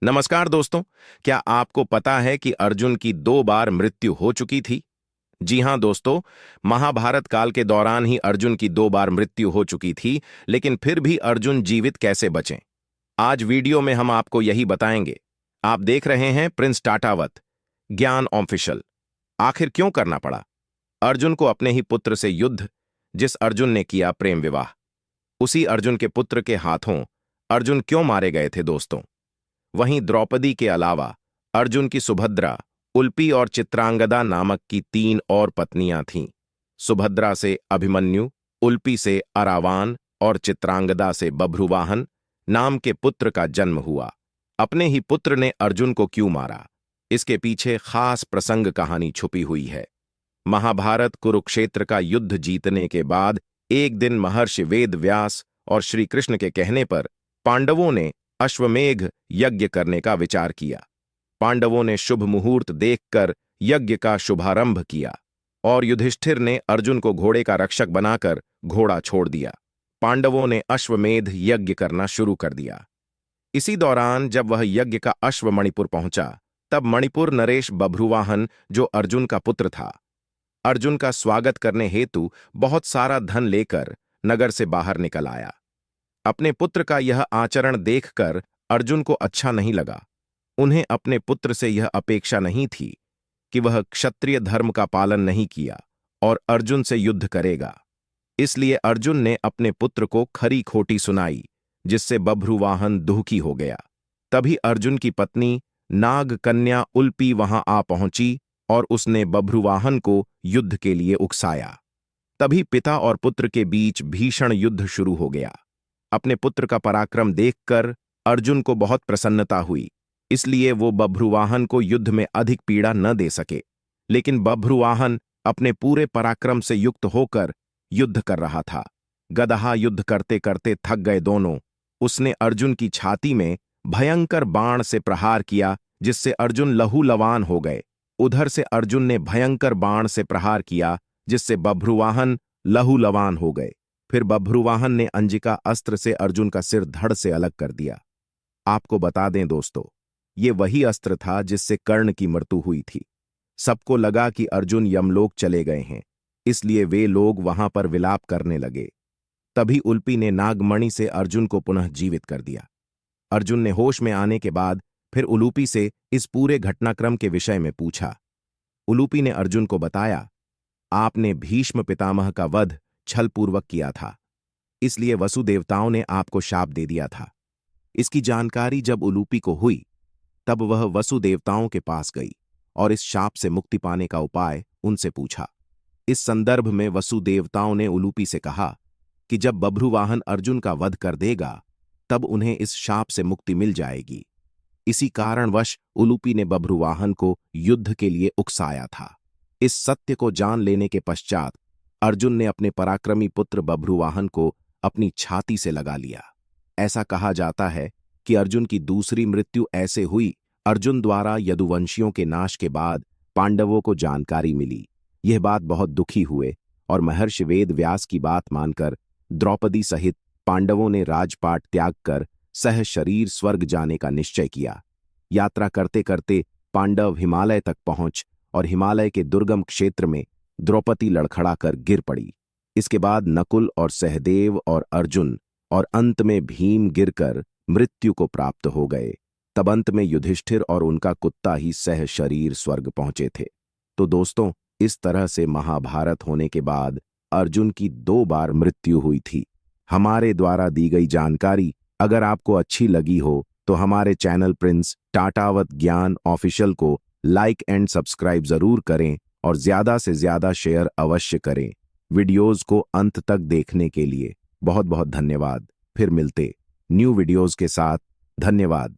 नमस्कार दोस्तों। क्या आपको पता है कि अर्जुन की 2 बार मृत्यु हो चुकी थी? जी हां दोस्तों, महाभारत काल के दौरान ही अर्जुन की 2 बार मृत्यु हो चुकी थी, लेकिन फिर भी अर्जुन जीवित कैसे बचे? आज वीडियो में हम आपको यही बताएंगे। आप देख रहे हैं प्रिंस टाटावत ज्ञान ऑफिशियल। आखिर क्यों करना पड़ा अर्जुन को अपने ही पुत्र से युद्ध? जिस अर्जुन ने किया प्रेम विवाह, उसी अर्जुन के पुत्र के हाथों अर्जुन क्यों मारे गए थे दोस्तों? वहीं द्रौपदी के अलावा अर्जुन की सुभद्रा, उल्पी और चित्रांगदा नामक की 3 और पत्नियां थीं। सुभद्रा से अभिमन्यु, उल्पी से अरावान और चित्रांगदा से बभ्रुवाहन नाम के पुत्र का जन्म हुआ। अपने ही पुत्र ने अर्जुन को क्यों मारा? इसके पीछे खास प्रसंग कहानी छुपी हुई है। महाभारत कुरुक्षेत्र का युद्ध जीतने के बाद एक दिन महर्षि वेद व्यास और श्री कृष्ण के कहने पर पांडवों ने अश्वमेघ यज्ञ करने का विचार किया। पांडवों ने शुभ मुहूर्त देखकर यज्ञ का शुभारंभ किया और युधिष्ठिर ने अर्जुन को घोड़े का रक्षक बनाकर घोड़ा छोड़ दिया। पांडवों ने अश्वमेध यज्ञ करना शुरू कर दिया। इसी दौरान जब वह यज्ञ का अश्व मणिपुर पहुंचा, तब मणिपुर नरेश बभ्रुवाहन, जो अर्जुन का पुत्र था, अर्जुन का स्वागत करने हेतु बहुत सारा धन लेकर नगर से बाहर निकल आया। अपने पुत्र का यह आचरण देखकर अर्जुन को अच्छा नहीं लगा। उन्हें अपने पुत्र से यह अपेक्षा नहीं थी कि वह क्षत्रिय धर्म का पालन नहीं किया और अर्जुन से युद्ध करेगा। इसलिए अर्जुन ने अपने पुत्र को खरी खोटी सुनाई, जिससे बभ्रुवाहन दुखी हो गया। तभी अर्जुन की पत्नी नाग कन्या उल्पी वहां आ पहुंची और उसने बभ्रुवाहन को युद्ध के लिए उकसाया। तभी पिता और पुत्र के बीच भीषण युद्ध शुरू हो गया। अपने पुत्र का पराक्रम देखकर अर्जुन को बहुत प्रसन्नता हुई, इसलिए वो बभ्रुवाहन को युद्ध में अधिक पीड़ा न दे सके। लेकिन बभ्रुवाहन अपने पूरे पराक्रम से युक्त होकर युद्ध कर रहा था। गदहा युद्ध करते करते थक गए दोनों। उसने अर्जुन की छाती में भयंकर बाण से प्रहार किया, जिससे अर्जुन लहूलुहान हो गए। उधर से अर्जुन ने भयंकर बाण से प्रहार किया, जिससे बभ्रुवाहन लहूलुहान हो गए। फिर बभ्रुवाहन ने अंजिका अस्त्र से अर्जुन का सिर धड़ से अलग कर दिया। आपको बता दें दोस्तों, ये वही अस्त्र था जिससे कर्ण की मृत्यु हुई थी। सबको लगा कि अर्जुन यमलोक चले गए हैं, इसलिए वे लोग वहां पर विलाप करने लगे। तभी उल्पी ने नागमणि से अर्जुन को पुनः जीवित कर दिया। अर्जुन ने होश में आने के बाद फिर उलूपी से इस पूरे घटनाक्रम के विषय में पूछा। उलूपी ने अर्जुन को बताया, आपने भीष्म पितामह का वध छलपूर्वक किया था, इसलिए वसुदेवताओं ने आपको शाप दे दिया था। इसकी जानकारी जब उलूपी को हुई, तब वह वसुदेवताओं के पास गई और इस शाप से मुक्ति पाने का उपाय उनसे पूछा। इस संदर्भ में वसुदेवताओं ने उलूपी से कहा कि जब बभ्रुवाहन अर्जुन का वध कर देगा, तब उन्हें इस शाप से मुक्ति मिल जाएगी। इसी कारणवश उलूपी ने बभ्रुवाहन को युद्ध के लिए उकसाया था। इस सत्य को जान लेने के पश्चात अर्जुन ने अपने पराक्रमी पुत्र बभ्रुवाहन को अपनी छाती से लगा लिया। ऐसा कहा जाता है कि अर्जुन की दूसरी मृत्यु ऐसे हुई, अर्जुन द्वारा यदुवंशियों के नाश के बाद पांडवों को जानकारी मिली। यह बात बहुत दुखी हुए और महर्षि वेद व्यास की बात मानकर द्रौपदी सहित पांडवों ने राजपाट त्याग कर सह शरीर स्वर्ग जाने का निश्चय किया। यात्रा करते करते पांडव हिमालय तक पहुंच और हिमालय के दुर्गम क्षेत्र में द्रौपदी लड़खड़ाकर गिर पड़ी। इसके बाद नकुल और सहदेव और अर्जुन और अंत में भीम गिरकर मृत्यु को प्राप्त हो गए। तब अंत में युधिष्ठिर और उनका कुत्ता ही सह शरीर स्वर्ग पहुंचे थे। तो दोस्तों, इस तरह से महाभारत होने के बाद अर्जुन की 2 बार मृत्यु हुई थी। हमारे द्वारा दी गई जानकारी अगर आपको अच्छी लगी हो तो हमारे चैनल प्रिंस टाटावत ज्ञान ऑफिशियल को लाइक एंड सब्सक्राइब जरूर करें और ज्यादा से ज्यादा शेयर अवश्य करें। वीडियोज को अंत तक देखने के लिए बहुत बहुत धन्यवाद। फिर मिलते न्यू वीडियोज के साथ। धन्यवाद।